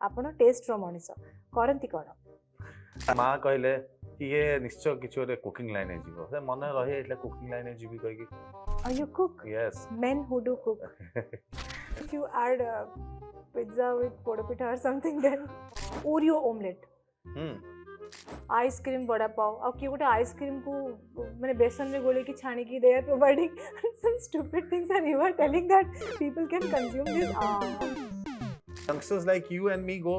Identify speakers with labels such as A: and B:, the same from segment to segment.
A: आपण टेस्ट रो मनीष करंती कोन
B: माँ कहले कि ये निश्चय किछ गोटे कुकिंग लाइन जीवो से मन रही एटला कुकिंग लाइन जीवी कहि कि
A: are you cook
B: yes
A: men who do cook if you add pizza with poda pita or something then oreo omelette ice cream बड़ा पाव और कि गोटे आइसक्रीम को माने बेसन में गोले की छानी की they are providing some stupid things and you are telling that people can consume this
B: youngsters like you and me go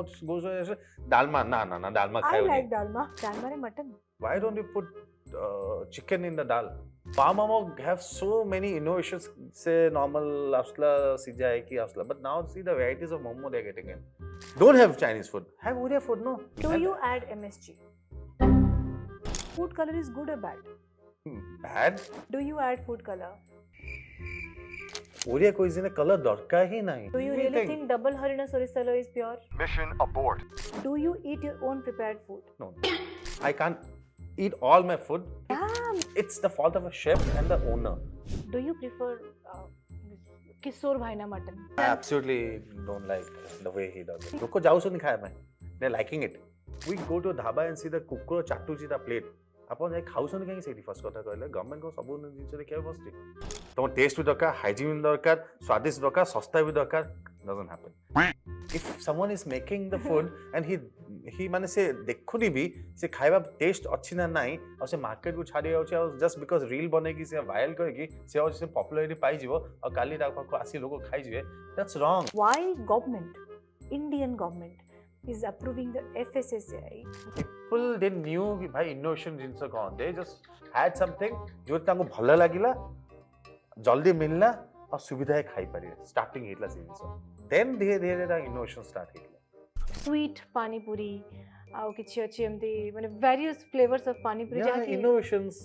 B: dalma na dalma
A: I
B: खायो
A: like dalma रे mutton
B: why don't you put chicken in the dal Mama have so many innovations say normal asla sija hai ki asla but now see the varieties of momo they are getting in don't have Chinese food have Oriya food no
A: do you add MSG food color is good or bad
B: bad
A: do you add food color
B: Oriya cuisine color darkar hi nahi
A: do you really think double harina sorish telo is pure
C: Mission abort.
A: do you eat your own prepared food
B: no I can't eat all my food it's the fault of a chef and the owner
A: do you prefer Kishore bhaina mutton
B: I absolutely don't like the way he does it loko jau sun khaya mai they're liking it we go to a dhaba and see the kukro chatuchi the plate ଆପଣ ଯାଇ ଖାଉଛନ୍ତି କାହିଁକି ସେଇଠି first କଥା କହିଲେ government କ'ଣ ସବୁ ଜିନିଷ ଦେଖିବାକୁ ବସୁଛି ତମ ଟେଷ୍ଟ ବି ଦରକାର ହାଇଜିନ୍ ଦରକାର ସ୍ୱାଦିଷ୍ଟ ଦରକାର ଶସ୍ତା ବି ଦରକାର doesn't happen if someone is making the food and he ମାନେ ସେ ଦେଖୁନି ବି ସେ ଖାଇବା ଟେଷ୍ଟ ଅଛି ନା ନାହିଁ ଆଉ ସେ ମାର୍କେଟକୁ ଛାଡ଼ି ଯାଉଛି ଆଉ ଜଷ୍ଟ ବିକଜ ରିଲ୍ ବନେଇକି ସେ ଭାଇରାଲ କରିକି ସେ ଆଉ ସେ ପପୁଲାରିଟି ପାଇଯିବ ଆଉ କାଲି ତା ପାଖକୁ ଆସି ଲୋକ ଖାଇଯିବେ ଦ୍ୟାଟ୍ସ ରଙ୍ଗ
A: why government Indian government is approving the FSSAI
B: people didn't knew कि भाई innovation जिनस कौन they just had something जो तांको भल लागिला जल्दी मिलना और सुविधा खाई पारे स्टार्टिंग हेतला से जिनस then धीरे धीरे ता innovation start हेतला
A: sweet pani puri आउ किछि अछि एमती माने various flavors of pani puri
B: yeah innovations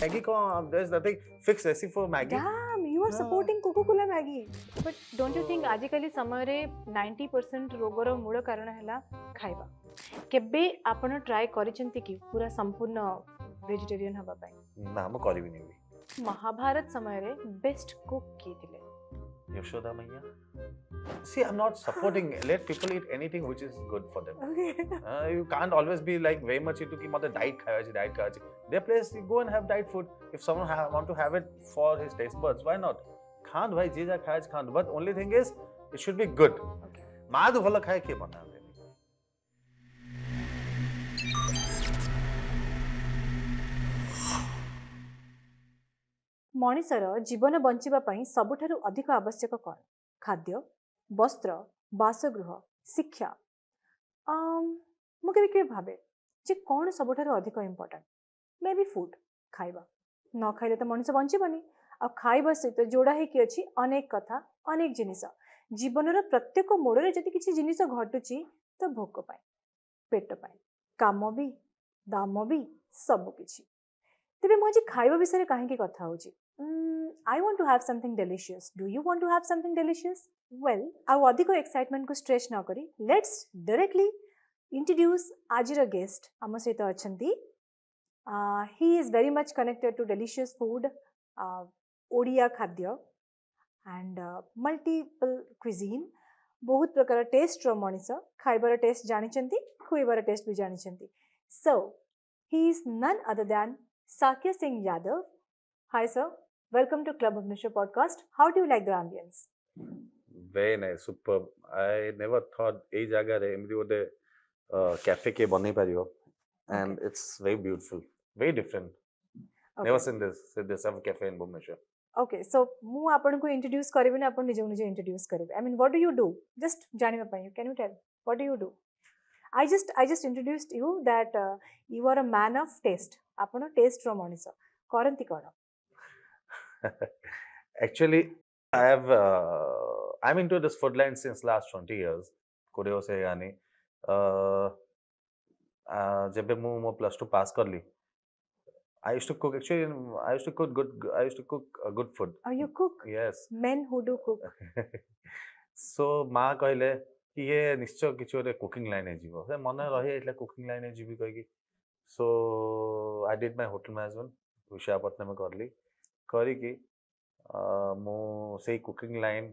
B: Maggie ko there's nothing fixed recipe for Maggie
A: damn you are supporting Coca-Cola Maggie but don't you think आजिकली समय रे 90% रोगर मूल कारण हैला खाइबा केबे आपण ट्राई करिसेंती कि पूरा संपूर्ण वेजिटेरियन हबा पई
B: ना हम करबी नहीं
A: महाभारत समय रे बेस्ट कुक की थिले
B: Yashoda Maiya see I'm not supporting let people eat anything which is good for them
A: okay
B: you can't always be like very much into ki mother diet khaya their place you go and have diet food if someone want to have it for his taste buds why not khan bhai je ja khaya khan but only thing is it should be good
A: okay
B: maad bhalo khaya ke bana
A: मଣିଷର ଜୀବନ ବଞ୍ଚିବା ପାଇଁ ସବୁଠାରୁ ଅଧିକ ଆବଶ୍ୟକ କ'ଣ ଖାଦ୍ୟ ବସ୍ତ୍ର ବାସଗୃହ ଶିକ୍ଷା ମୁଁ କେବେ ଭାବେ ଯେ କ'ଣ ସବୁଠାରୁ ଅଧିକ ଇମ୍ପୋର୍ଟାଣ୍ଟ ମେ ବି ଫୁଡ୍ ଖାଇବା ନ ଖାଇଲେ ତ ମଣିଷ ବଞ୍ଚିବନି ଆଉ ଖାଇବା ସହିତ ଯୋଡ଼ା ହେଇକି ଅଛି ଅନେକ କଥା ଅନେକ ଜିନିଷ ଜୀବନର ପ୍ରତ୍ୟେକ ମୋଡ଼ରେ ଯଦି କିଛି ଜିନିଷ ଘଟୁଛି ତ ଭୋକ ପାଇଁ ପେଟ ପାଇଁ କାମ ବି ଦାମ ବି ସବୁ କିଛି ତେବେ ମୁଁ ଆଜି ଖାଇବା ବିଷୟରେ କାହିଁକି କଥା ହେଉଛି I want to have something delicious. Do you want to have something delicious? Well, ଆଉ ଅଧିକ excitement को stretch न करी let's directly introduce आजिर guest ଆମ ସହିତ ଅଛନ୍ତି he is very much connected to delicious food Odia ଖାଦ୍ୟ and multiple cuisine ବହୁତ ପ୍ରକାର ଟେଷ୍ଟ ର ମଣିଷ ଖାଇବାର ଟେଷ୍ଟ ଜାଣିଛନ୍ତି ଖୁଇବାର ଟେଷ୍ଟ ବି ଜାଣିଛନ୍ତି so he is none other than Sakya Singh Yadav. Hi sir, welcome to Club Bhubaneswar podcast. How do you like the ambience?
B: Very nice, superb. I never thought ei jaga re emti gote cafe ke banai paribo and okay. It's very beautiful, very different. Okay. Never seen this of cafe in Bhubaneswar.
A: Okay, so mu apan ko introduce karibi na apan nije introduce karibe. I mean, what do you do? Just janiba pai. Can you tell? What do you do? I just introduced you that you are a man of taste. Apan taste ro manisa. Karanti kona?
B: Actually, I'm into this food line since last 20 years. Kodeo se yani. जब मैं मो +2 पास कर ली I used to cook actually I used to cook good food.
A: Oh, you cook?
B: Yes.
A: Men who do cook.
B: So माँ कहले कि ये निश्चय किछ गोटे कुकिंग लाइन जीवो से मन रही एटला कुकिंग लाइन जीवी कहि so I did my hotel management Visakhapatnam में करली करी कि मो से कुकिंग लाइन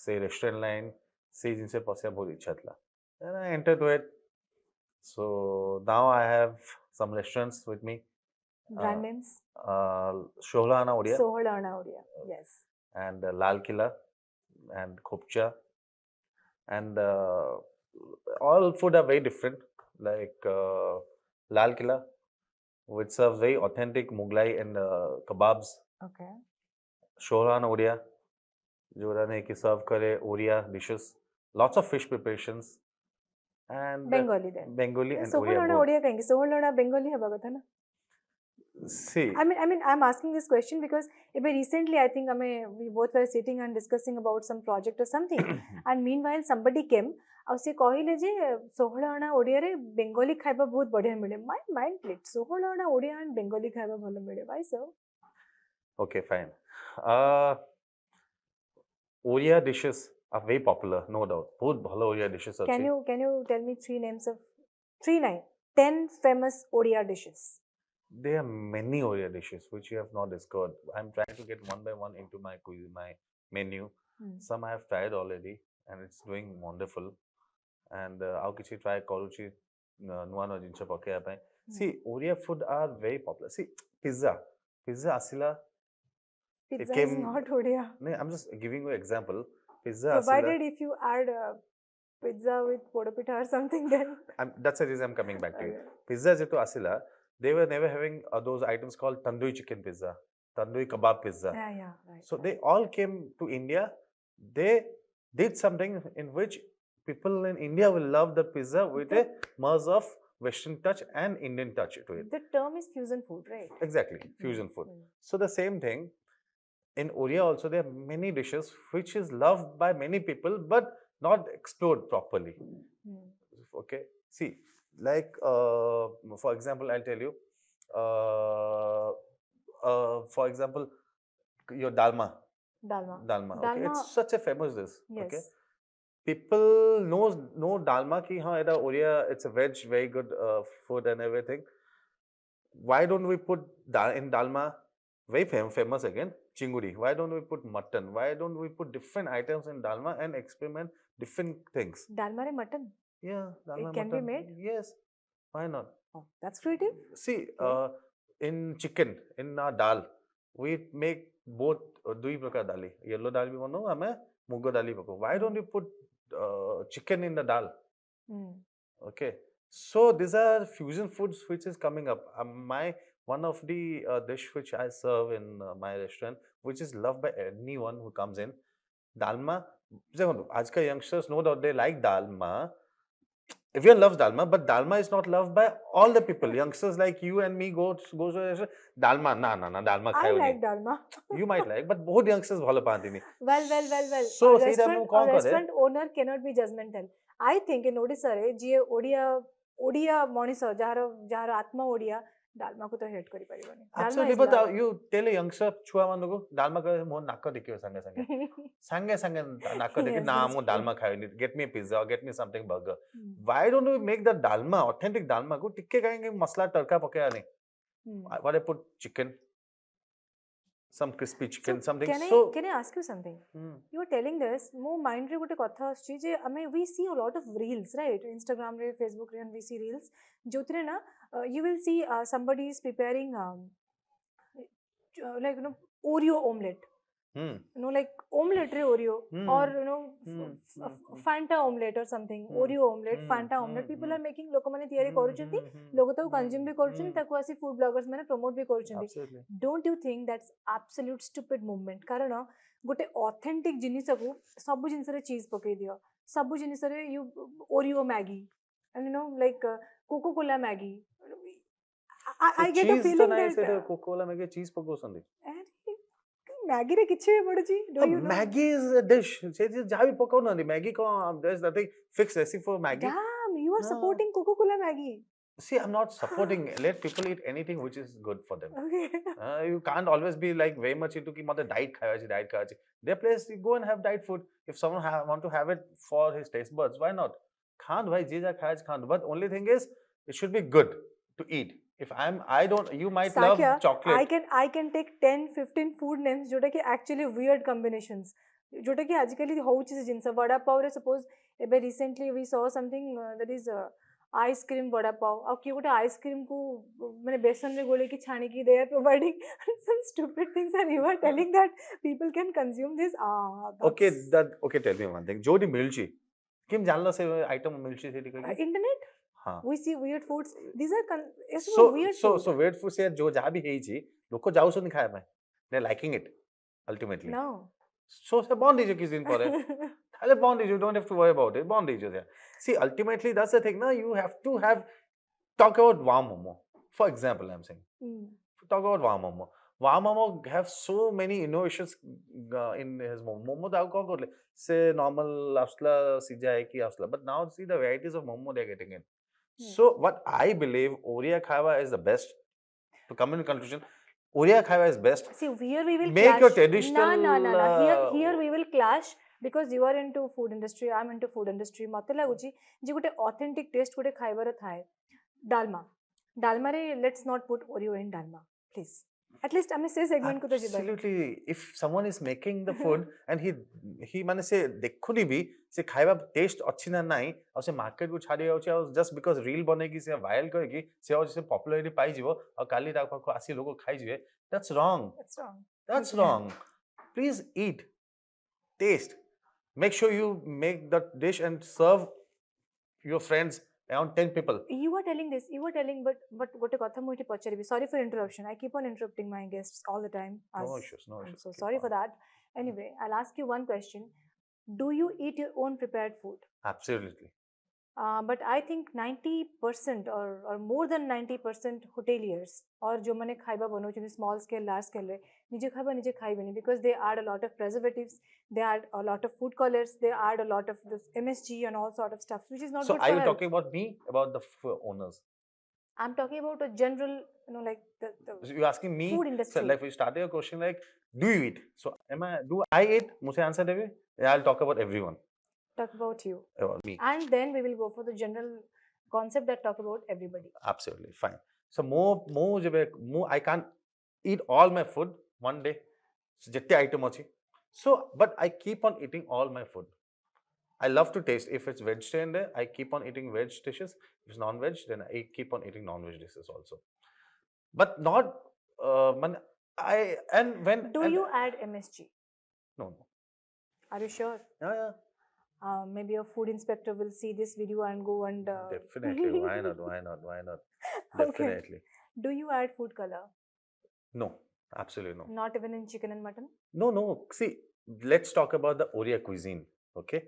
B: से रेस्टोरेंट लाइन से जिनसे पसिया बहुत इच्छा थला Then I entered to it. So now I have some restaurants with me.
A: Brand names?
B: Shohlana Odia
A: Sohalana Odia. Yes.
B: and Lal Killa and Khopcha. And all food are very different. Like Lal Killa, which serves very authentic Mughlai and kebabs.
A: Okay.
B: Shohlana Odia, जो ने कि serve करे Oriya dishes. Lots of fish preparations. And
A: Bengali then.
B: Bengali and Oriya
A: Sohalana
B: both.
A: Odia कहेंगे. Sohalana Bengali है बात है ना?
B: See,
A: I'm asking this question because recently I think we both were sitting and discussing about some project or something, and meanwhile somebody came ଆଉ ସେ କହିଲେ ଯେ 16 ଅଣା ଓଡ଼ିଆରେ ବେଙ୍ଗଲି ଖାଇବା ବହୁତ ବଢିଆ ମିଳେ. My mind clicked. 16 ଅଣା ଓଡ଼ିଆ and ବେଙ୍ଗଲି ଖାଇବା ଭଲ ମିଳେ. Why so?
B: Okay, fine. Oriya dishes are very popular, no doubt. बहुत ଭଲ Oriya dishes ଅଛି.
A: Can you tell me 10 famous Oriya dishes?
B: There are many Oriya dishes which you have not discovered. I'm trying to get one by one into my menu. Some I have tried already and it's doing wonderful. And ଆଉ କିଛି try କରୁଛି ନୂଆ ନୂଆ ଜିନିଷ ପକେଇବା ପାଇଁ. See, Oriya food are very popular. See, pizza ଆସିଲା.
A: Pizza is not Oriya.
B: No, I'm just giving you an example. Pizza
A: provided
B: asila,
A: if you add pizza with podopita or something, then
B: that's the reason I'm coming back to it. Pizza jeto asila, they were never having those items called tandoori chicken pizza, tandoori kebab pizza.
A: Yeah, right.
B: So they all came to India. They did something in which people in India will love the pizza with a merge of Western touch and Indian touch to it.
A: The term is fusion food, right?
B: Exactly, fusion food. So the same thing in Oriya also, there are many dishes which is loved by many people but not explored properly. Okay, see, like for example, I'll tell you, for example, your dalma. Okay, it's such a famous dish.
A: Yes.
B: Okay, people know dalma ki हाँ इधर Oriya, it's a veg, very good food and everything. Why don't we put in dalma, very famous again, chinguri? Why don't we put mutton? Why don't we put different items in dalma and experiment different things?
A: Dalma re mutton?
B: Yeah, dalma
A: it can
B: mutton.
A: be made?
B: Yes, why not?
A: Oh, that's creative.
B: See, in chicken, in our dal, we make both dui prakar dali. Yellow dal bhi bano, hame mugo dali pako. Why don't you put chicken in the dal? Okay, so these are fusion foods which is coming up. One of the dish which I serve in my restaurant, which is loved by anyone who comes in, dalma. આજકાલ youngsters know that they like dalma. Everyone loves dalma, but dalma is not loved by all the people. Youngsters like you and me goes to dalma. Na dalma
A: I like dalma.
B: You might like, but बहुत youngsters ଭଲ ପାଆନ୍ତିନି.
A: Well.
B: So
A: a restaurant owner cannot be judgmental. I think in Odisha re je Odia moniso jahar atma Odia dalma ko to hate kari paribani.
B: Absolutely, but you tell a youngster छुआ मानको dalma करे मो नाक देखियो संगे नाक देखि ना मो dalma खाइनी, get me a pizza or get me something burger. Why don't we make the dalma, authentic dalma को टिक्के कहेंगे मसला तड़का पकाया नहीं. What I put chicken, some crispy chicken, something.
A: Can I ask you something? You were telling this, mo mind re gote katha aschi je we see a lot of reels, right? Instagram re, Facebook re, and we see reels. Jotire na you will see somebody is preparing like Oreo omelette. Like omelette re Oreo, or Fanta omelette or something. Oreo omelette, Fanta omelette. People are making lokomane tiyari koruchanti, logo taku consume bhi koruchanti, taku asi food bloggers mane promote bhi koruchanti. Don't you think that's absolute stupid movement? Karana gote authentic jinisa ku sabu jinisa re cheese pakei diyo, sabu jinisa re you Oreo Maggie, and like Coca-Cola Maggie. I get a feeling that
B: Coca-Cola Maggie cheese pakosandi.
A: Maggie re kichhe bhi padchi. Do you know?
B: Maggie is a dish. Say jaha bhi pakao na Maggie ko there's nothing fixed recipe for Maggie.
A: Damn, you are supporting Coca-Cola Maggie.
B: See, I'm not supporting. Let people eat anything which is good for them.
A: Okay.
B: You can't always be like very much into ki mother diet khaya. Their place, you go and have diet food. If someone want to have it for his taste buds, why not? Can't bhai jija khaya can't. But only thing is, it should be good to eat. If I don't, you might
A: Sakya,
B: love chocolate.
A: I can take 10, 15 food names jota ki actually weird combinations. जोटा कि आजिकली होउछि से जिनस वड़ा पाव रे suppose एबे recently we saw something that is ice cream vada pav आ कि गोटे ice cream को माने बेसन रे गोले की छाणी की they are providing some stupid things and you are telling that people can consume this
B: okay that okay tell me one thing जोडी मिलची किम जानलो से आइटम मिलची सेठी कहि
A: इंटरनेट
B: हां
A: we see weird foods these are
B: so
A: weird
B: so
A: food
B: so weird food से जो जा भी हेची लोक जाउसन खाय में they liking it ultimately
A: no
B: so से बॉन्ड दीजिए किस दिन पर I'll bond you. Don't have to worry about it. Bond each other. See, ultimately, that's the thing. Now you have to have talk about warm momo. For example, I'm saying
A: Mm.
B: talk about warm momo. Warm momo have so many innovations in his momo. Momo da ko korle say normal asla sija hai ki asla. But now see the varieties of momo they're getting in.
A: Hmm.
B: So what I believe Oriya Khaiva is the best. To come in conclusion, Oriya Khaiva is best.
A: See, here we will
B: Make
A: clash.
B: your traditional.
A: No. Here we will clash because you are into food industry. I'm into food industry. मते लागुची जे गोटे authentic taste गोटे खाइबार थाए डालमा डालमा रे let's not put Oreo in Dalma please. At least आमे से segment को तो जिबानी.
B: Absolutely. If someone is making the food and he माने से देखुनी भी से खाइबा टेस्ट अच्छी ना नाही और से मार्केट को छाडी जाउची और जस्ट बिकॉज़ रील बनेगी से वायरल करकी से और से पॉपुलैरिटी पाई जिवो और काली ता को आसी लोग खाइ जिवे that's wrong
A: That's wrong.
B: That's wrong please eat taste make sure you make the dish and serve your friends around 10 people.
A: You are telling this. You are telling, but गोटे कथा मुझे पचारिबी. Sorry for interruption. I keep on interrupting my guests all the time.
B: No issues, no
A: I'm
B: issues.
A: so
B: Keep
A: sorry
B: on.
A: for that. Anyway, I'll ask you one question. Do you eat your own prepared food?
B: Absolutely.
A: But I think 90% or more than 90% hoteliers or जो मैंने खाइबा बनाऊँ small scale, large scale रे निजे खाइबा निजे खाइबे नहीं because they add a lot of preservatives, they add a lot of food colors, they add a lot of this MSG and all sort of stuff which is not
B: So
A: good
B: are
A: for
B: you
A: health.
B: talking about me, about the owners?
A: I'm talking about a general, like the
B: So you're asking me,
A: food
B: so
A: industry.
B: like we started your question like, do you eat? So do I eat? मुझे answer देवे? Yeah, I'll talk about everyone.
A: Talk about you.
B: About me.
A: And then we will go for the general concept that talk about everybody.
B: Absolutely, fine. So I can't eat all my food one day. So jette item achi. So, but I keep on eating all my food. I love to taste. If it's vegetarian there, I keep on eating veg dishes. If it's non-veg, then I keep on eating non-veg dishes also. But not
A: Do you add MSG?
B: No.
A: Are you sure?
B: Yeah.
A: Maybe a food inspector will see this video and go and
B: Definitely. Why not?
A: Okay.
B: Definitely.
A: Do you add food color?
B: No. Absolutely no.
A: Not even in chicken and mutton?
B: No. See, let's talk about the Oriya cuisine. Okay?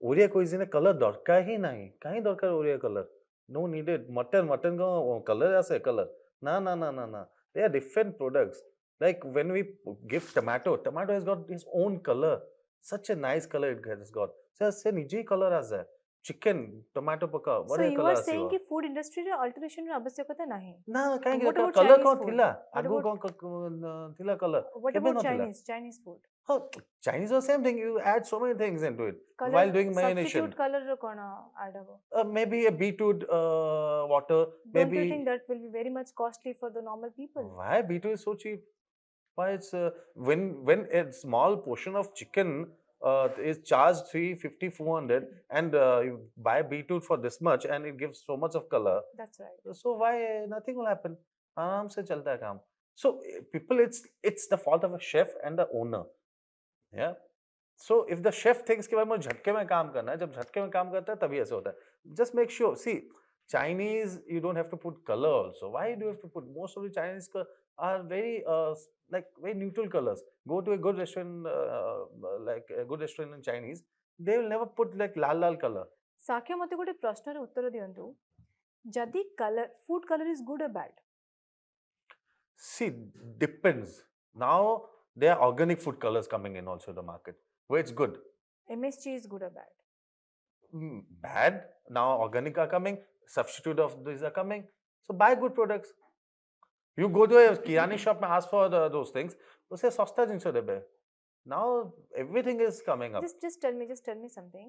B: Oriya cuisine color dorkar hi nahi. Kahin dorkar Oriya color? No needed. Mutton ka color ase color. Na. They are different products. Like when we give tomato has got its own color. Such a nice color it has got. Se nije color ase. Chicken, tomato paka,
A: So
B: bade
A: you
B: color
A: are
B: asibo.
A: saying कि food industry रे alteration रे आवश्यकता नहीं?
B: ना काहे
A: What about
B: color
A: Chinese
B: कौन
A: food?
B: थिला
A: What
B: आगु
A: about-
B: कौन थिला color
A: What
B: केबे
A: about
B: न थिला
A: Chinese food?
B: हाँ Chinese are same thing you add so many things into it
A: Color,
B: while doing marination
A: substitute color रे कौन add हबो?
B: maybe a beetroot water
A: Don't you
B: maybe
A: think that will be very much costly for the normal people?
B: why beetroot is so cheap why it's when a small portion of chicken is charged 350 400 and you buy beetroot for this much and it gives so much of color
A: That's right.
B: so why nothing will happen आराम से चलता है काम so people it's the fault of a chef and the owner yeah so if the chef thinks कि भाई मुझे झटके में काम करना है जब झटके में काम करता है तभी ऐसे होता है just make sure see Chinese you don't have to put color also why do you have to put most of the Chinese are very like very neutral colors go to a good restaurant like a good restaurant in Chinese they will never put like lal color
A: Shakya मते गोटे प्रश्न रे उत्तर दियंतु जदि colour food colour is good और bad
B: see depends now there are organic food colors coming in also the market where it's good
A: MSG is good or bad
B: bad now organic are coming substitute of these are coming so buy good products you go to a kirani shop and ask for those things उसे सस्ता जिनिस देबे now everything is coming up
A: just tell me something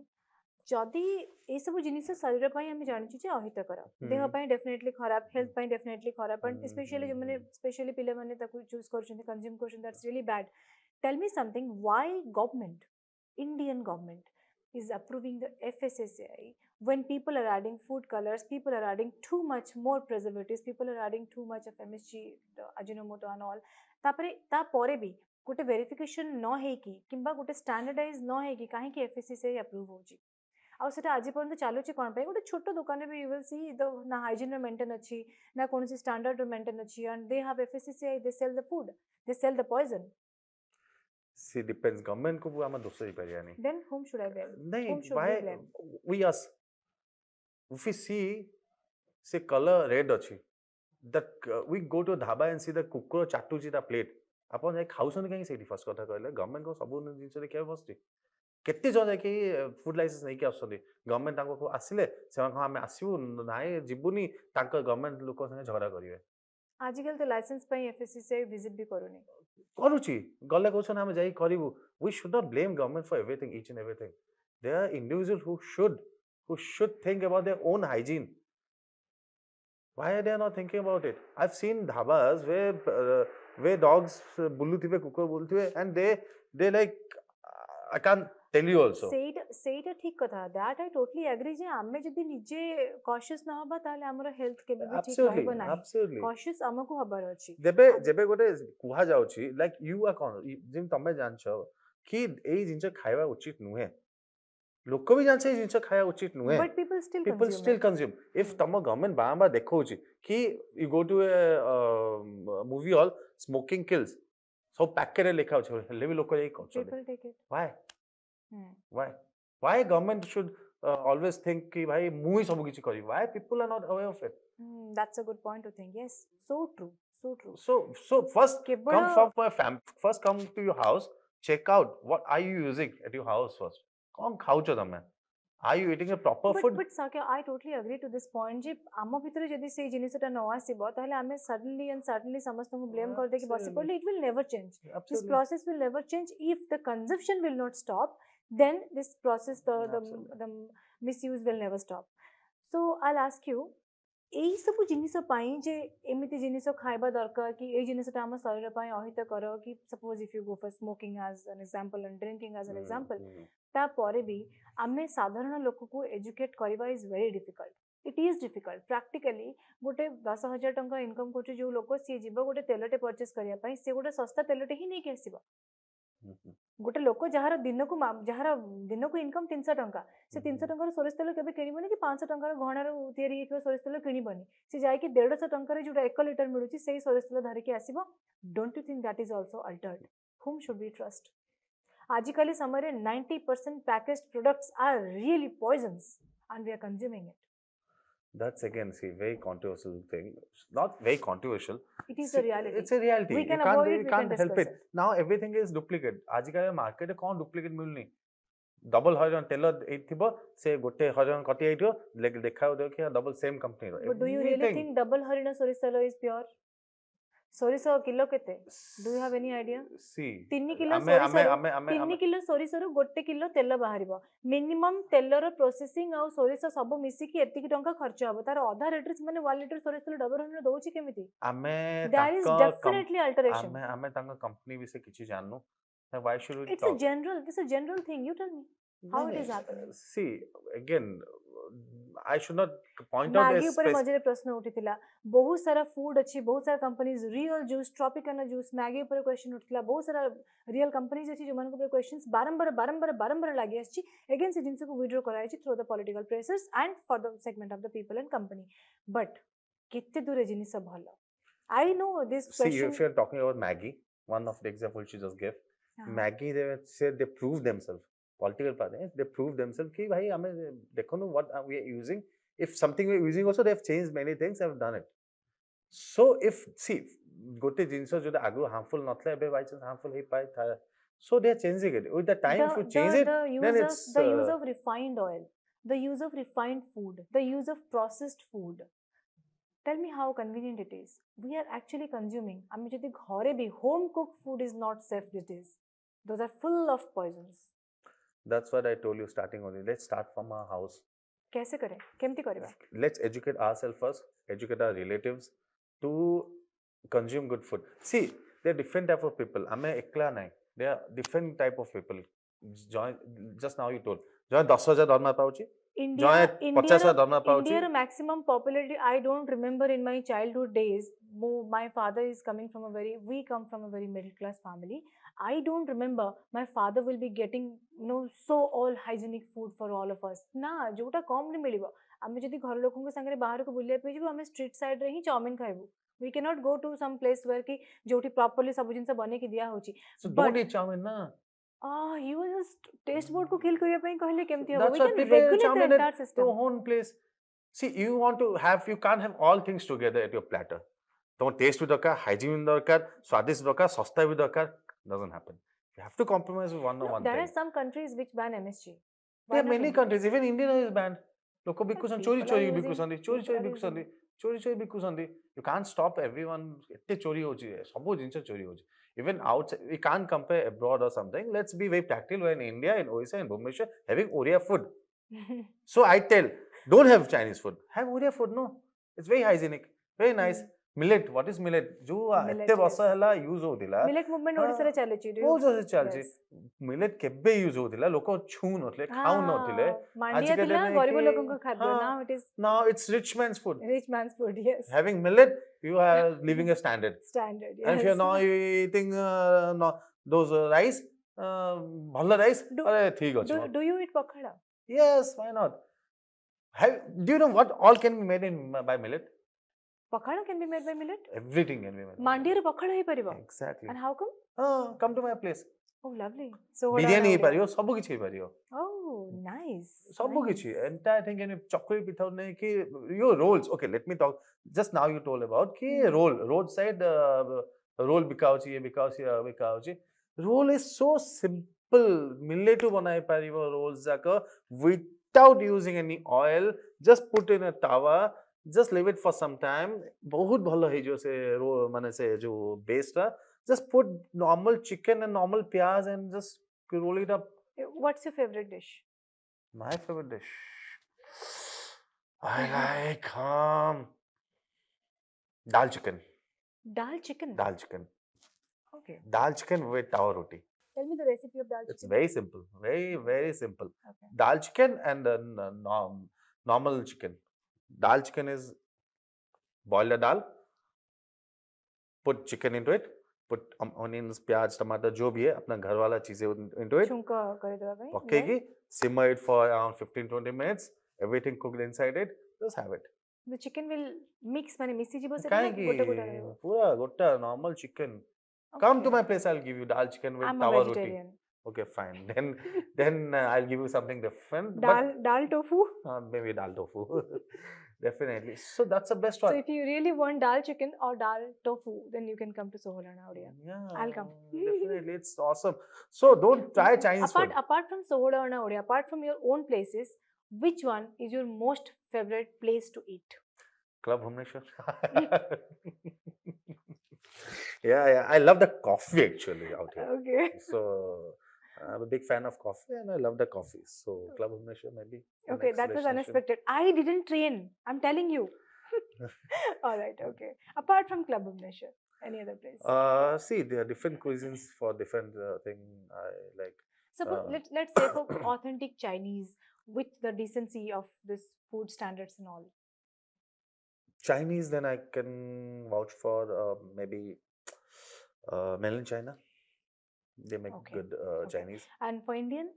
A: जदि ए सब जिनिस शरीर पई हम जानि छी अहितकर देह पई डेफिनेटली खराब हेल्थ पई डेफिनेटली खराब एंड स्पेशली जो माने स्पेशली पिले माने ताकू चूज करछन कंज्यूम करछन that's really bad tell me something why government Indian government is approving the FSSAI when people are adding food colors, people are adding too much more preservatives, people are adding too much of MSG, the Ajinomoto and all. तापरे भी गोटे verification न हेकी किंबा गोटे standardise न हेकी काहे कि FSSAI approve होची आउ सेटा आज पर्यंत चलुची कोन पे गोटे छोटो दुकान में यू विल सी द ना हाइजीन मेंटेन अछि ना कोनसी स्टैंडर्ड मेंटेन अछि and they have FSSAI they sell the food they sell the poison
B: See, depends. Government को आम दोष ही पारिया नहीं.
A: Then whom should I blame?
B: नहीं,
A: Whom should
B: why
A: we blame?
B: we us? If we see, say color red अच्छी, that we go to dhaba and see the कुकुर चाटुची ता plate. अपन जाए खाउसन कहीं सेठी फर्स्ट कथा कहले गवर्नमेंट को सब जिंस देखिया फर्स्ट केते जन जाके फूड लाइसेंस नहीं के आसछथि गवर्नमेंट ताको को आसिले से हम आसीबू नाइ जिबुनी ताको गवर्नमेंट लोक संगे झगड़ा करिवे
A: आजकल तो लाइसेंस पे FSSAI विजिट भी करूनी
B: करूची गले कोछन हम जाई करिवु we should not blame government for everything each and everything there are individual who should think about their own hygiene. Why are they not thinking about it? I've seen dhabas where dogs buluthibe kukur buluthibe and they like I can't tell you also.
A: ସେଇଟା ଠିକ କଥା that I totally agree जे आमे जदी निजे cautious न हबा ताले हमर हेल्थ के भी ठीक रहबो नाही
B: Absolutely.
A: cautious हमको हबार अछि
B: जेबे गोटे कुहा जाउची लाइक यू आर कोन जिम तमे जानछो कि एई जिंस खाइबा उचित नुहे लोक भी जानछे जिंस खाया उचित नुहे
A: but people
B: still consume if तम गवर्नमेंट बारंबार देखौची कि you go to a movie hall smoking kills सब पैकेट रे लिखा अछि हेले भी लोक एई करछो
A: people take it
B: why government should always think कि भाई मु ही सब किछि करी why people are not aware of it
A: that's a good point to think yes so true
B: so first
A: केवल
B: first come to your house check out what are you using at your house first कौन खाउछो तमे are you eating a proper food
A: but Sakya I totally agree to this point जे आम भितर जदी से जिनिसटा न आसीबो ताहले आमे suddenly समस्त को ब्लेम कर दे कि बसी पड़ले it will never change this process will never change if the consumption will not stop then this process the misuse will never stop so I'll ask you एई सब जिनिस पाई जे एमिति जिनिस खाइबा दरकार कि एई जिनिसटा हम शरीर पाई अहित करो कि suppose if you go for smoking as an example and drinking as an example ता परे भी आमे साधारण लोक को एजुकेट करबा is very difficult it is difficult practically गोटे 10,000 टंका इनकम करछ जो लोक सी जीव गोटे तेलटे परचेस करिया पाई से गोटे सस्ता तेलटे ही नहीं के आसीबा गोटे लोक जहार दिन को इनकम 300 टंका से 300 टंका सोरिष तेल केबे किनिबनी कि 500 टंका घणार तयारी हेतो सोरिष तेल किनिबनी से जाय कि 150 टंका रे जोटा 1 लीटर मिलुची सेही सोरिष तेल धरि के आसीबो don't you think that is also altered whom should we trust आजिकली समय रे 90% packaged products are really poisons and we are consuming it
B: that's again see very controversial thing not very controversial
A: it is a reality
B: it's a reality
A: we can
B: you
A: avoid
B: can't,
A: it
B: you can't help it now everything is duplicate आजिकल market कोन duplicate मिलनी double हरियन तेल एथिबो से गोटे हरियन कटि आइथो देखाउ देखिया डबल सेम कंपनी रो
A: but do you really think double हरियन सोरिष तेल is pure सोरिष किलो केते do you have any idea
B: see
A: 3 kilo सोरिष 3 किलो सोरिष रो 1 किलो तेल बाहरिबो मिनिमम तेलर प्रोसेसिंग आ सोरिष सब मिसी कि एतिक टंका खर्च हबो तार आधा लीटर माने 1 लीटर सोरिष तेल डबल हरियन दोउची केमिति there is definitely alteration
B: आमे तांका कंपनी विसे किछि जाननु why should we
A: it's a general thing you tell me how it is happening
B: see again I should not point out
A: Maggi ऊपर मझे प्रश्न उठितिला बहुत सारा फूड अछि बहुत सारा companies real juice tropical juice Maggi ऊपर क्वेश्चन उठितिला बहुत सारा रियल कंपनीज अछि जो मन को क्वेश्चंस बारंबार लागि अछि अगेन से जिंस को विड्रॉ कराइ अछि through the political pressures and for the segment of the people and company but केते दूर जिनिस भलो I know this question.
B: See, if you're talking about Maggie, one of the examples she just gave, Maggie, they said they proved themselves. Political party, they proved themselves कि भाई हमें देखो ना what we are using. If something we are using also, they have changed many things. Have done it. So if see, गोटे जिनिस जो आगु harmful नथले एबे by chance harmful ही पाए था. So they are changing it. With the time, if you change it, then it's
A: the use of refined oil, the use of refined food, the use of processed food. Tell me how convenient it is. We are actually consuming. I mean, jodi ghare bhi home cooked food is not safe these days. Those are full of poisons.
B: That's what I told you starting only. Let's start from our house.
A: कैसे करें? केमती करिबा?
B: Let's educate ourselves first. Educate our relatives to consume good food. See, there are different type of people. हमें एकला नहीं. There are different type of people. just now you told जहाँ 10,000 दरमा पाउची
A: India,
B: जहाँ 50,000 दरमा पाउची
A: India maximum popularity. I don't remember in my childhood days. My father is coming from we come from a very middle class family. I don't remember my father will be getting so all hygienic food for all of us. ना जोटा कम नहीं मिलिबो आमे जदि घर लोकन के संगे बाहर को बुलिया पे जिबो आमे स्ट्रीट साइड रे ही चाउमीन खाइबो. We cannot go to some place where ki जोटी properly सब जिनसे बने की दिया होची.
B: So don't eat chow mein na.
A: He was just taste board को kill करिया पे कहले केमती हो.
B: That's
A: We
B: why
A: can
B: people
A: regulate
B: chow
A: the
B: mein
A: entire
B: at
A: system.
B: your own place. See, you can't have all things together at your platter. তোমার test B দরকার hygiene B দরকার স্বাদিষ্ট দরকার সস্তা বি দরকার doesn't happen. You have to compromise with one or one
A: There
B: thing.
A: are some countries which ban MSG.
B: There are many countries, even India is banned. ଲୋକ ବିକୁଛନ୍ତି ଚୋରି ଚୋରି ବିକୁଛନ୍ତି ଚୋରି ଚୋରି ବିକୁଛନ୍ତି ଚୋରି ଚୋରି ବିକୁଛନ୍ତି. You can't stop everyone. ଏତେ ଚୋରି ହଉଛି ସବୁ ଜିନିଷ ଚୋରି ହଉଛି. Even outside, we can't compare abroad or something. Let's be very practical. We're in India, in Odisha, in Bhubaneswar, having Oriya food. So I tell, don't have Chinese food. Have Oriya food. No, it's very hygienic, very nice. Millet. What is millet? जो एते वर्ष हला use होतिला.
A: Millet movement Odisha रे चले छि.
B: बहुत जल्दी चलछि. Millet केबे यूज होतिला लोक छू नथले खाउ नथले.
A: मांडिया थिला गरीब लोकन को खाद्य. Now
B: it's rich man's food.
A: Rich man's food, yes.
B: Having millet, you are living a standard.
A: Standard, yes.
B: And if you're not eating those rice, bhalla rice, अरे ठीक अछि.
A: Do you eat pakhada?
B: Yes, why not? Do you know what all can be made by millet?
A: Pakhada can be made by millet?
B: Everything can be made.
A: Mandiya रे pakhada he परिबा.
B: Exactly.
A: And how come?
B: Come to my place.
A: Oh, lovely. So
B: biryani ही परियो, सब कुछ ही परियो.
A: Oh, nice.
B: सब कुछ ही. Entire thing can be chocolate without नहीं कि your rolls. Okay, let me talk. Just now you told about कि roadside roll बिकाउची ये बिकाउची. Roll is so simple. millet to बनाई परियो rolls जाकर without using any oil. Just put in a tawa. Just leave it for some time. बहुत भलो है जो से माने से जो base था. Just put normal chicken and normal pyaz and just roll it up.
A: What's your favorite dish?
B: My favorite dish. I like dal chicken.
A: Dal chicken.
B: Dal chicken.
A: Okay.
B: Dal chicken with tawa roti.
A: Tell me the recipe of dal chicken.
B: It's very simple. Very very simple.
A: Okay.
B: Dal chicken and normal chicken. Dal chicken is boil the dal. Put chicken into it. Put onions, pyaj, tomato, जो भी है अपना घर वाला चीजें into it.
A: छुंका कर दो भाई.
B: पकेगी. Simmer it for around 15-20 minutes. Everything cooked inside it. Just have it.
A: The chicken will mix माने मिसी जीबो से
B: काहेंगी पूरा गोटा normal chicken. Come to my place. I'll give you dal chicken with tawa roti. Okay, fine. Then I'll give you something different.
A: Dal tofu.
B: Maybe dal tofu. Definitely. So that's the best one.
A: So if you really want dal chicken or dal tofu, then you can come to Soholana Odia.
B: Yeah,
A: I'll come.
B: Definitely, it's awesome. So don't try Chinese food.
A: Apart from Soholana Odia, apart from your own places, which one is your most favorite place to eat?
B: Club Bhubaneswar. Yeah. I love the coffee actually out here.
A: Okay.
B: So I'm a big fan of coffee and I love the coffee. So Club Bhubaneswar maybe.
A: Okay, that was unexpected. I didn't train. I'm telling you. All right. Okay. Apart from Club Bhubaneswar, any other place?
B: See, there are different cuisines for different thing I like.
A: Suppose let's say for authentic Chinese with the decency of this food standards and all.
B: Chinese, then I can vouch for maybe mainland China. They make good Chinese.
A: And for Indian?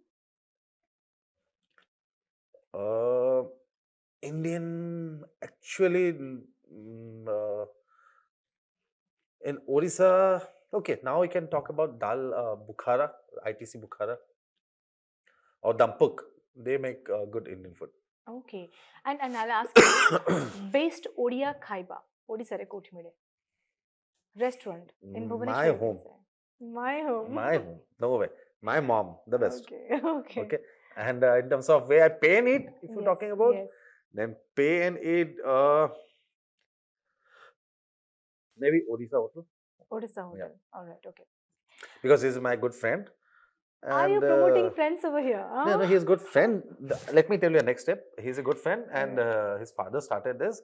B: Indian, actually, in Odisha, okay, now we can talk about Dal Bukhara, ITC Bukhara, or Dampuk. They make good Indian food.
A: Okay. And I'll ask you, best Odia Khaiba, Odisha re koti mile? Restaurant in Bhubaneswar.
B: My home.
A: My home.
B: My home. No way. My mom, the best.
A: Okay.
B: And in terms of where I pay and eat, if you're talking about, then pay and eat, maybe Odisha Hotel.
A: Odisha Hotel. Yeah. All right. Okay.
B: Because he's my good friend.
A: Are you promoting friends over here? Huh?
B: No, he's a good friend. Let me tell you the next step. He's a good friend and his father started this.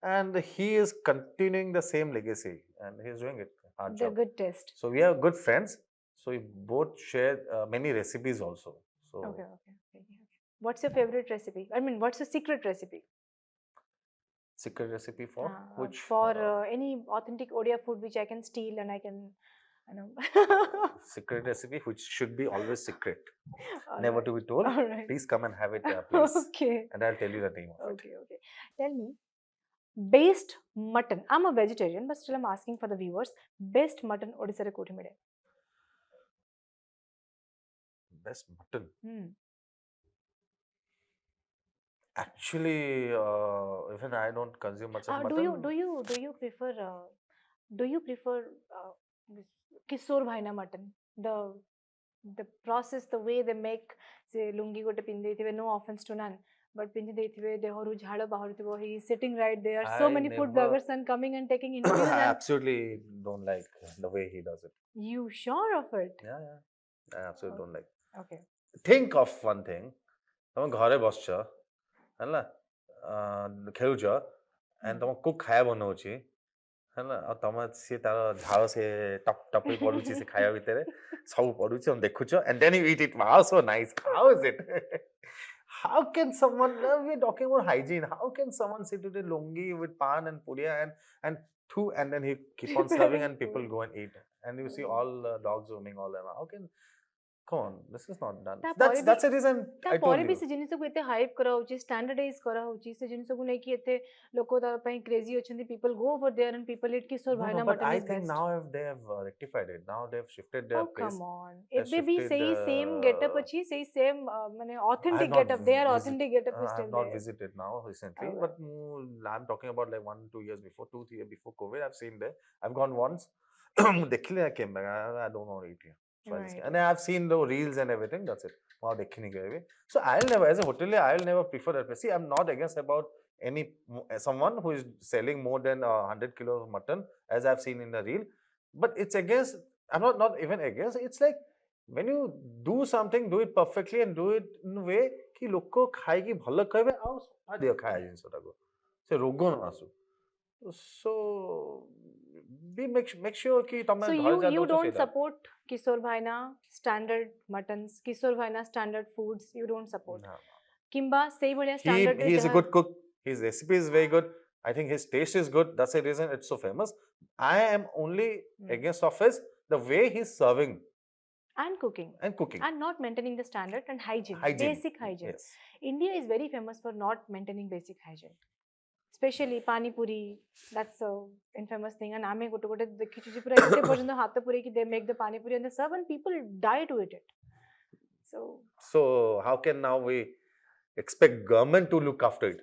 B: And he is continuing the same legacy and he's doing it.
A: The good taste.
B: So we are good friends. So we both share many recipes also. So
A: Okay. What's your favorite recipe? I mean, what's your secret recipe?
B: secret recipe for which
A: For any authentic Odia food which I can steal and I can, you know.
B: secret recipe which should be always secret,
A: All
B: never
A: right.
B: to be told.
A: All right.
B: Please come and have it, please.
A: Okay.
B: And I'll tell you the name of it.
A: Okay. Tell me, best mutton. I'm a vegetarian, but still I'm asking for the viewers. Best mutton Odisha re koti mide.
B: Best mutton.
A: Hmm.
B: Actually, even I don't consume much of
A: Do
B: mutton.
A: you prefer this Kishore Bhaina mutton? The process, the way they make, say lungi gote pindi no offense to none, but pindi deyithibe dehoru jhalo baharuଥିବ, he is sitting right there. So
B: I
A: many food
B: never-
A: bloggers and coming and taking interviews.
B: I
A: And
B: absolutely don't like the way he does it.
A: you sure of it?
B: Yeah. I absolutely don't like.
A: Okay.
B: Think of one thing. ତମ ଘରେ ବସିଛ ହେଲା, ଖେଳୁଛ and ତମ cook ଖାଇବା ବନଉଛି ହେଲା, ଆଉ ତମ ସିଏ ତାର ଝାଳ ସେ ଟପ୍ ଟପ୍ ହେଇ ପଡୁଛି ସେ ଖାଇବା ଭିତରେ, ସବୁ ପଡୁଛି ତମେ ଦେଖୁଛ, and then you eat it. Wow, so nice. How is it? How can someone, we're talking about hygiene, how can someone sit with a lungi with pan and puria and then he keep on serving and people go and eat, and you see all dogs roaming all around. How can, come on, this is not done. That's the reason I told
A: तापर भी
B: you.
A: से जिनिस को एते hype करा होची, standardise करा होची, से जिनिस को नै कि एते लोको तार पई क्रेजी अछंती, people go over there and people eat Kishore
B: No,
A: Bhaina
B: but
A: mutton
B: I
A: is
B: think
A: best.
B: now they have rectified it. Now they've shifted their
A: Oh
B: place.
A: come on,
B: They've
A: एबे भी
B: shifted,
A: सही same getup अछि, सही same माने
B: I have
A: authentic
B: not
A: getup, their
B: visit-
A: authentic getup is
B: I
A: still
B: have not
A: there.
B: visited now recently,
A: Okay.
B: but I'm talking about like 1-2 years before, 2-3 years before COVID. I've seen there. I've gone once. Dekhli I came back. I don't want to eat here. So I just,
A: Right.
B: and I've seen the reels and everything. That's it. Wow, dekhni gaye. So I'll never, as a hotelier, I'll never prefer that place. See, I'm not against about any someone who is selling more than 100 kilos of mutton, as I've seen in the reel. But it's against. I'm not even against. It's like when you do something, do it perfectly and do it in a way कि लोग को खाएगी भल कहबे आउ सफा दियो खाए जिनसटा को से रोग न आसु. So be make sure कि तमे
A: So
B: घर जा
A: you
B: दो
A: don't support Kishore Bhaina standard muttons, Kishore Bhaina standard foods, you don't support.
B: No.
A: Kimba sei bhaliya standard
B: He is a good cook. His recipe is very good. I think his taste is good. That's the reason it's so famous. I am only against of his the way he's serving
A: and cooking and not maintaining the standard and hygiene. Basic hygiene.
B: Yes.
A: India is very famous for not maintaining basic hygiene, especially pani puri. That's a infamous thing. And ame gote gote dekhichu ji pura ete porjanta hath puri ki they make the pani puri and they serve and people die to eat it.
B: So how can now we expect government to look after it?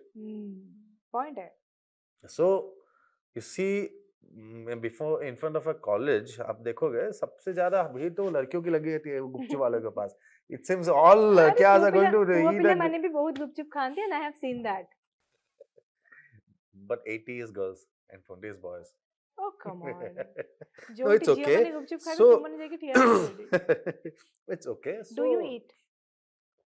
A: Point hai.
B: So you see, before in front of a college आप देखोगे सबसे ज्यादा भीड़ तो लड़कियों की लगी रहती है गुपचुप वालों के पास. It seems all लड़कियां are going to eat
A: पिला मैंने भी बहुत गुपचुप खाते हैं and I have seen that.
B: But 80 is girls and 20 is boys.
A: Oh come on.
B: No, it's okay. So it's okay. So
A: do you eat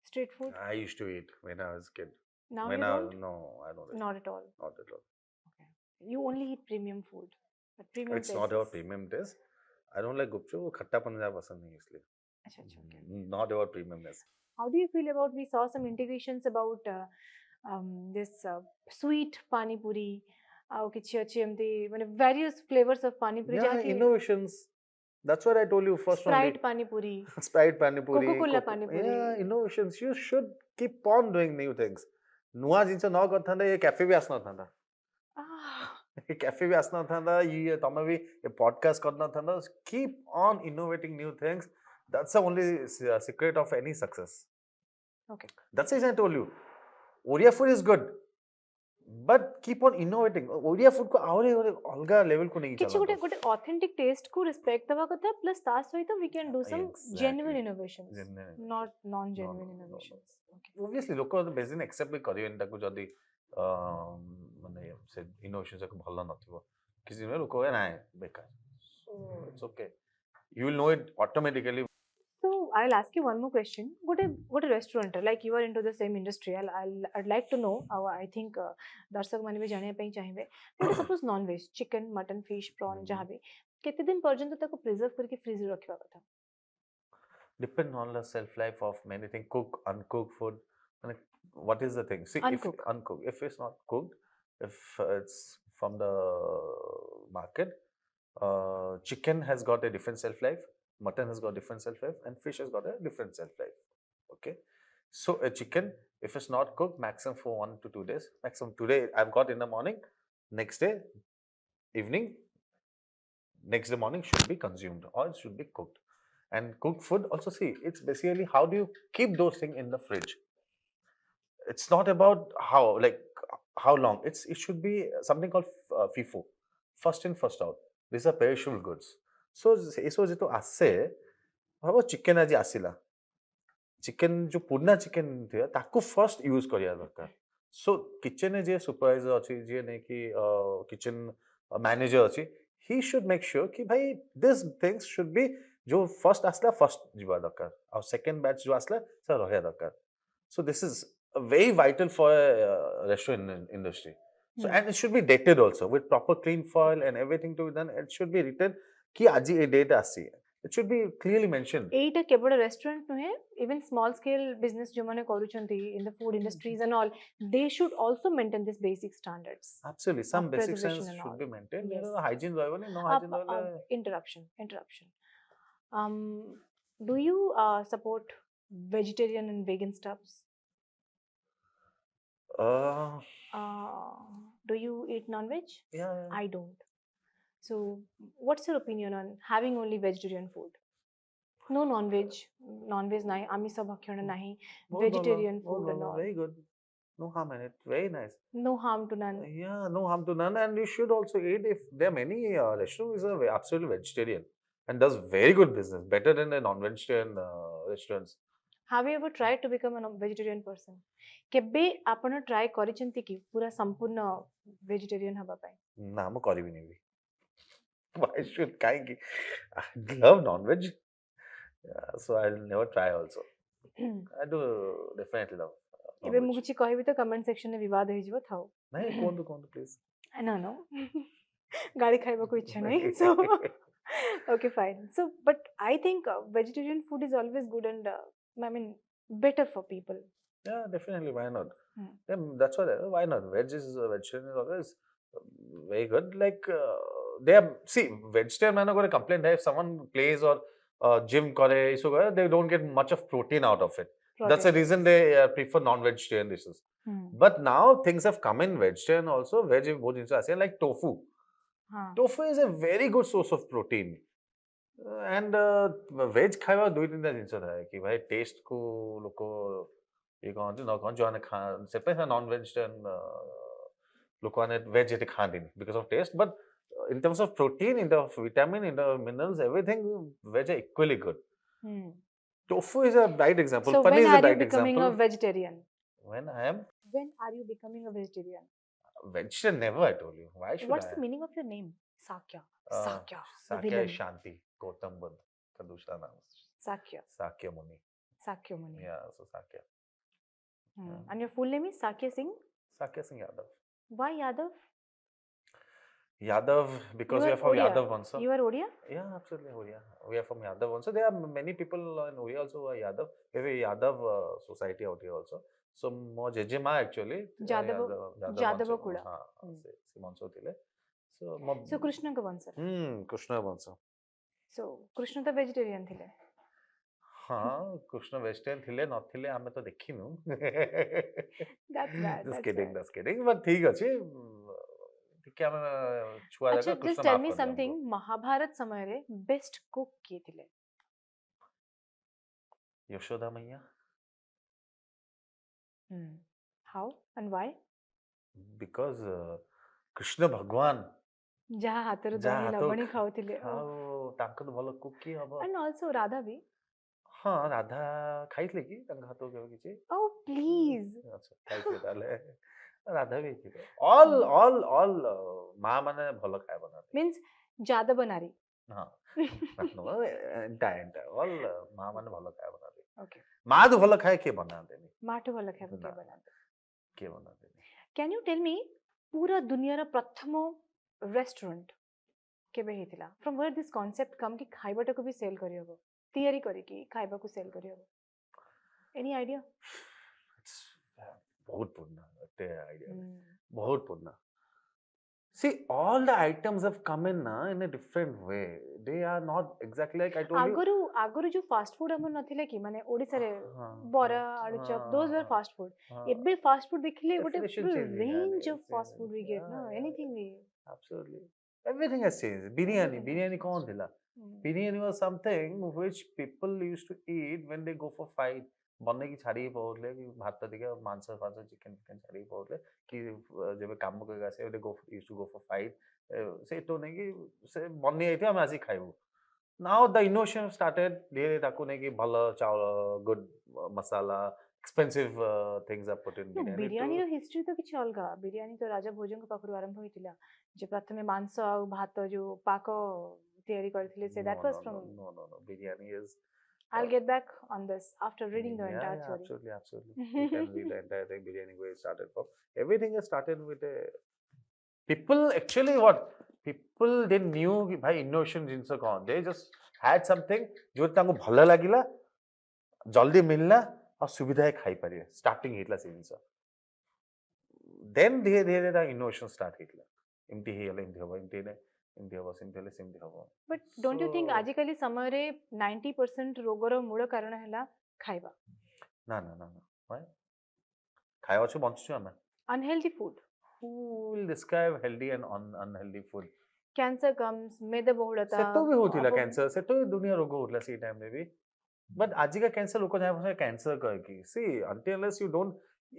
A: street food?
B: I used to eat when I was a kid.
A: Now
B: when
A: you don't?
B: No, I don't eat.
A: Not at all.
B: Not at all.
A: Okay. You only eat premium food. But premium
B: It's not about premium taste. I don't like gupchup. वो खट्टापन ज़्यादा पसंद नहीं इसलिए.
A: अच्छा. Okay.
B: Not about premiumness.
A: How do you feel about, we saw some integrations about this sweet pani puri, किछि अछि एमती माने various flavors of pani puri.
B: Yeah, innovations. That's what I told you first.
A: Sprite pani puri.
B: Sprite pani puri.
A: Coca-Cola pani puri.
B: Yeah, innovations. You should keep on doing new things. नुआ जिनसे न करथांदा ये cafe भी आसना थांदा. ये cafe भी आसना थांदा. ये तमे भी ये podcast करना थांदा. Keep on innovating new things. That's the only secret of any success.
A: Okay.
B: That's the reason I told you. Odia food is good. But keep on innovating. Odia food को आउरे अलगा level को नहीं
A: किछि गोटे authentic taste को respect दवा कथा plus ता सहित we can do some genuine innovations, not non-genuine innovations. Okay.
B: Obviously लोक बेसिन accept भी करियन ताको जदी माने से innovations को भल्ला नथिबो किछि ने लोक ना बेकार. So it's okay. You will know it automatically.
A: So I'll ask you one more question. What a restaurant, like you are into the same industry. I'd like to know. I think दर्शक माने भी जाने पे चाहिए. But suppose non-veg, chicken, mutton, fish, prawn, जहाँ भी कितने दिन पर्यंत ताको preserve करके freeze रखवा कथा.
B: depend on the shelf life of many things. Cook, uncooked food. And what is the thing? See, if
A: Uncook.
B: uncooked, if it's not cooked, if it's from the market, chicken has got a different shelf life, mutton has got different shelf life, and fish has got a different shelf life. Okay, so a chicken, if it's not cooked, maximum for 1 to 2 days. Maximum today I've got in the morning, next day evening, next day morning should be consumed or it should be cooked. And cooked food also, see, it's basically how do you keep those things in the fridge. It's not about how, like, how long. It should be something called FIFO, first in first out. These are perishable goods. So ଏସବୁ ଯେହେତୁ ଆସେ, ଭାବ chicken ଆଜି ଆସିଲା, chicken ଯୋଉ ପୁରୁଣା chicken ଥିବ ତାକୁ ଫର୍ଷ୍ଟ ୟୁଜ୍ କରିବା ଦରକାର। ସୋ କିଚେନରେ ଯିଏ ସୁପରଭାଇଜର ଅଛି, ଯିଏ ନେଇକି କିଚେନ ମ୍ୟାନେଜର ଅଛି, ହି ସୁଡ୍ ମେକ୍ ସିଓର କି ଭାଇ ଦିସ୍ ଥିଙ୍ଗସ୍ ସୁଡ୍ ବି ଯୋଉ ଫର୍ଷ୍ଟ ଆସିଲା ଫର୍ଷ୍ଟ ଯିବା ଦରକାର, ଆଉ ସେକେଣ୍ଡ ବ୍ୟାଚ୍ ଯୋଉ ଆସିଲା ସେଟା ରହିବା ଦରକାର। So this is very vital for a restaurant industry. So and it should be dated also with proper clean foil and everything to be done. It should be written ki aji a date asi. It should be clearly mentioned.
A: एटा केवल restaurant नुहे, even small scale business जो माने करूचंती in the food industries and all, they should also maintain this basic standards.
B: Absolutely, some
A: of
B: basic
A: preservation
B: sense
A: and
B: should
A: all.
B: be maintained.
A: Yes.
B: You know, hygiene rahibani, no hygiene rahile.
A: Interruption. Do you support vegetarian and vegan stuffs? Do you eat non-veg?
B: Yeah.
A: I don't. So, what's your opinion on having only vegetarian food? No non-veg nahi, amisa bhakyana nahi, vegetarian food and all.
B: Very good. No harm in it. Very nice.
A: No harm to none.
B: Yeah, no harm to none. And you should also eat, if there are many restaurants are absolutely vegetarian and does very good business, better than the non-vegetarian restaurants.
A: Have you ever tried to become a vegetarian person? केबे आपण try करिसेंती कि पूरा संपूर्ण vegetarian हबा पाए?
B: ना म करिबिनी भी. Why should काहेकि I love non-veg. So I'll never try also. I do definitely love
A: एबे
B: non-veg.
A: मु किछि कहबी तो कमेंट सेक्शन में विवाद हो जिवो थाओ.
B: नहीं कौन प्लीज.
A: No. गाड़ी खाइबा को इच्छा नहीं. So okay, fine. So but I think vegetarian food is always good and I mean better for people.
B: Yeah, definitely. Why not? Yeah, that's why not? Vegetarian is always very good. Like they are, see, vegetarian man are going to complain that if someone plays or gym kare, so they don't get much of protein out of it. That's the reason they prefer non-vegetarian dishes. But now things have come in vegetarian also. Veg both things like tofu. Tofu is a very good source of protein. And veg खाଇବା दुई तीन जिनिस थाए कि भाई test को लोको ये कहते न कहते जो आने खा से पे नॉन वेजिटेरियन लोको आने वेज ये खाते because of taste, but in terms of protein, in terms of vitamin, in terms of minerals, everything veg is equally good. Tofu is a bright example.
A: So
B: Paneer
A: when
B: is a
A: are you
B: bright
A: becoming
B: example.
A: a vegetarian?
B: When I am
A: When are you becoming a vegetarian?
B: vegetarian, never, I told you. Why should
A: What's
B: I?
A: the meaning of your name? Sakya. Sakya. The
B: Sakya
A: villain.
B: is Shanti. Gautam Buddha का दूसरा नाम.
A: Sakya.
B: Sakya Muni.
A: Sakya Muni.
B: Yeah, so Sakya.
A: And your full name is Sakya Singh?
B: Sakya Singh Yadav.
A: Why Yadav?
B: Yadav, because we are from
A: Odia.
B: Yadav Vansa.
A: You are Odia?
B: Yeah, absolutely Odia. We are from Yadav Vansa. There are many people in Odia also who are Yadav. We have a Yadav society out here also. So, mo Jejima actually.
A: Yadav Kuda.
B: Simonso thile.
A: So Krishna ka Vansa.
B: Krishna Vansa.
A: So Krishna to vegetarian thile.
B: हाँ Krishna vegetarian थिले नथिले आमे तो देखिनु.
A: That's bad.
B: Just kidding. But ठीक अछि. ठीक आमे छुआ जाका Krishna.
A: Just tell me something. Mahabharat समय रे best cook किए थिले?
B: यशोदा मैया.
A: How and why?
B: Because Krishna भगवान
A: जहाँ हाथर दही लवणी खाउथिले.
B: हां तांको तो भलो कुक की हबो.
A: And also Radha भी.
B: हाँ राधा खाइले की तांको हाथो केबे किछि.
A: Oh please.
B: अच्छा खाइले ताले राधा भी थी. all मां माने भलो खाय बनाते.
A: Means ज्यादा बनारी.
B: हाँ. no entire all मां माने भलो खाय बनाते.
A: Okay.
B: मां तो भलो खाय के बनाते नहीं.
A: मां तो भलो खाय
B: के बनाते नहीं.
A: Can you tell me पूरा दुनिया रा प्रथम रेस्टोरेंट केबे हेतिला? From where this concept come कि खाइबाटा को भी सेल करी हबो? तैयारी करके खाइबा को सेल करियो एनी आइडिया
B: It's बहुत पुराना idea बहुत पुराना. See, all the items have come in in a different way. They are not exactly like I told you.
A: आगुरु जो फास्ट फूड हमर नथिले कि माने ओडिसा रे
B: हाँ,
A: बरा
B: हाँ,
A: आलू
B: हाँ,
A: चॉप दोस वर
B: हाँ,
A: फास्ट फूड
B: हाँ.
A: एबे फास्ट फूड देखले गोटे
B: Definition changing,
A: range
B: yeah,
A: of fast food we get
B: yeah,
A: ना
B: yeah,
A: anything we
B: Absolutely. Everything has changed. Biryani.
A: Everything has
B: Biryani
A: changed.
B: kaun thila? Biryani was something which people used to eat when they go for fight. बनने की छाड़ी पौड़ले कि भात दिखे मांस फांस chicken chicken छाड़ी पौड़ले कि जब काम करेगा से they go used to go for fight से तो नहीं कि से बनने आई थी हम ऐसे खाइबो. Now the innovation started धीरे ताको नहीं कि भला चावल good masala expensive things are put in
A: No,
B: biryani.
A: Biryani रो हिस्ट्री तो किछ अलगा बिरियानी तो राजा भोजन को पाखरु आरंभ होइतिला जे प्रथमे मांस आ भात जो पाको तयारी करथिले से that was from
B: no. Biryani is
A: I'll get back on this after reading the
B: yeah,
A: entire
B: yeah,
A: theory.
B: absolutely. You can read the entire thing. Biryani where it started from. Everything has started with a people actually what people they knew कि भाई innovation जिनस कौन they just had something जो तांको भल लागिला जल्दी मिलना और सुविधा खाई पारे starting hitla से जिनस then धीरे धीरे ता innovation start hitla इमती हेला इमती हवा इमती ने इमती हवा सिमती हेले सिमती हवा.
A: But don't you think आजिकली समय रे 90% रोगर मूल कारण हैला खाइबा
B: ना why खाया छु बंचछु हम
A: unhealthy food
B: who will describe healthy and unhealthy food
A: cancer comes मेदबहुलता
B: सेटो भी होतिला कैंसर सेटो भी दुनिया रोग होतला सी टाइम में भी बट आज का कैंसर लोग जाय पसे कैंसर कह की सी until unless you don't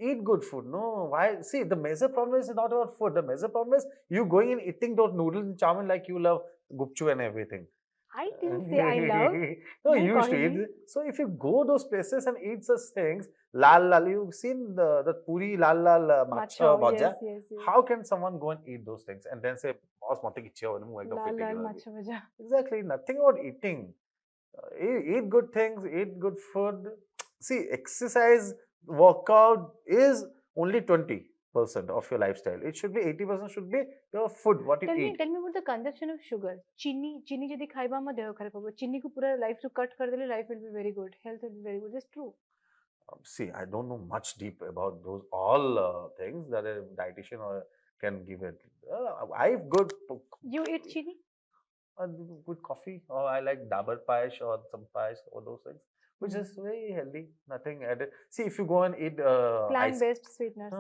B: eat good food no why see the major problem is not about food the major problem is you going and eating those noodles and chow mein like you love gupchu and everything.
A: I didn't say I love.
B: No, you used to eat. So if you go those places and eat such things, lal, you've seen the puri lal macho bhaja.
A: Yes.
B: How can someone go and eat those things and then say, "Boss, mate ki chiyo mu ekdam fit
A: Lal macho bhaja.
B: Exactly, nothing about eating. Eat good things, eat good food. See, exercise, workout is only 20% of your lifestyle. It should be 80% should be your food, what you eat.
A: Tell me about the consumption of sugar. चीनी जदि खाइबा म देह खराब होबो. चीनी को पूरा लाइफ to cut कर देले life will be very good. Health will be very good. That's true.
B: See, I don't know much deep about those all things that a dietitian can give it. I've good.
A: You eat chini?
B: With coffee, or I like dabar payash or some payash or those things, which is very healthy. Nothing added. See, if you go and eat
A: plant-based sweeteners,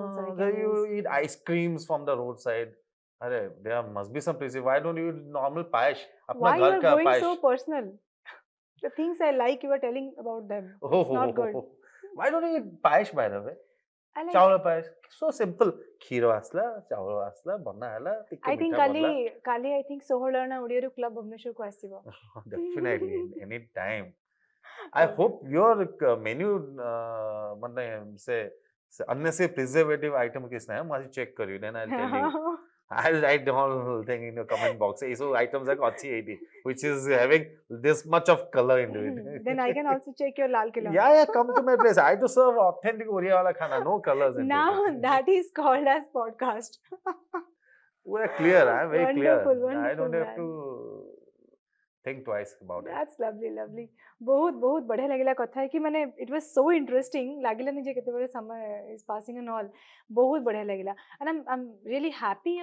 B: you eat ice creams from the roadside. There must be some places. Why don't you eat normal payash?
A: Why you are going so personal? The things I like, you are telling about them. It's not good.
B: Why don't you eat payash, by the way?
A: I like
B: chawla payash. So simple. Khiro asla, chawla asla, banna hala.
A: I think kali I think Soholana Udiru Club Bhubaneswar ko asibo.
B: Definitely, any time. I hope your menu say unnecessary preservative item kisna hai. Must check kar you. Then I'll tell you. I'll write the whole thing in your comment box. So items like achi 80, which is having this much of color into it.
A: Then I can also check your lal kilo.
B: Yeah, come to my place. I to serve authentic Oriya wala khana, no colors in
A: now
B: it.
A: That is called as podcast.
B: We're clear, I'm very
A: wonderful,
B: clear. I don't have to think twice about it.
A: That's lovely. बहुत बढ़िया लगला कथा है कि माने it was so interesting लागिला नहीं जे केते बड़े समय is passing and all बहुत बढ़िया लगला and I'm really happy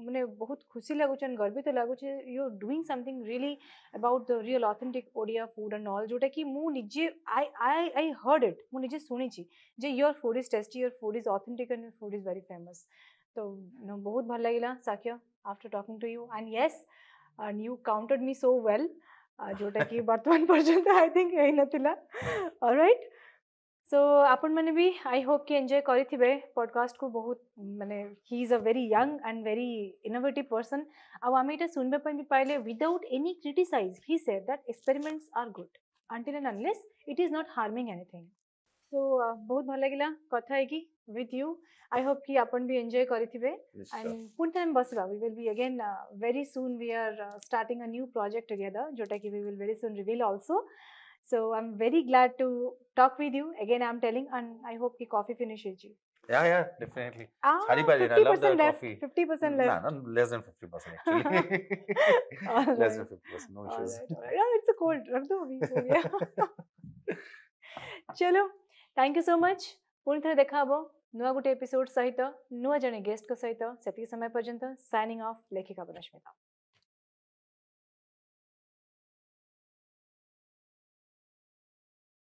A: माने बहुत खुशी लागु छन गर्वित लागु छे you are doing something really about the real authentic Odia food and all जोटा कि मु निजे I heard it मु निजे सुनी छी जे your food is tasty, your food is authentic and your food is very famous तो बहुत भल लागला Sakya after talking to you and yes and you counted me so well जोटा कि वर्तमान पर्यंत आई थिंक यही नथिला ऑलराइट सो आपण माने भी आई होप कि एंजॉय करिथिबे पॉडकास्ट को बहुत माने he is a very young and very innovative person आ आमे एटा सुनबे पय भी पाइले without any criticise he said that experiments are good until and unless it is not harming anything so बहुत भल लागिला कथा है कि with you I hope कि आपण भी enjoy करिथिबे and पुन time बसबा we will be again very soon we are starting a new project together जोटा कि we will very soon reveal also so I'm very glad to talk with you again I'm telling and I hope कि coffee finish होजी
B: Yeah, definitely.
A: Ah,
B: Sari Pari, I love the
A: 50% left.
B: coffee.
A: 50%
B: Nah,
A: left.
B: no, less than 50% actually.
A: All
B: Less than
A: right.
B: 50%, no
A: All
B: issues.
A: right. All right. Yeah, it's a cold. रख दो अभी हो गया. चलो, thank you so much. पुणी थे देखा हबो नुआ गोटे एपिसोड सहित नुआ जने गेस्ट को सहित सेती समय पर्यंत साइनिंग ऑफ लेखिका बनस्मिता.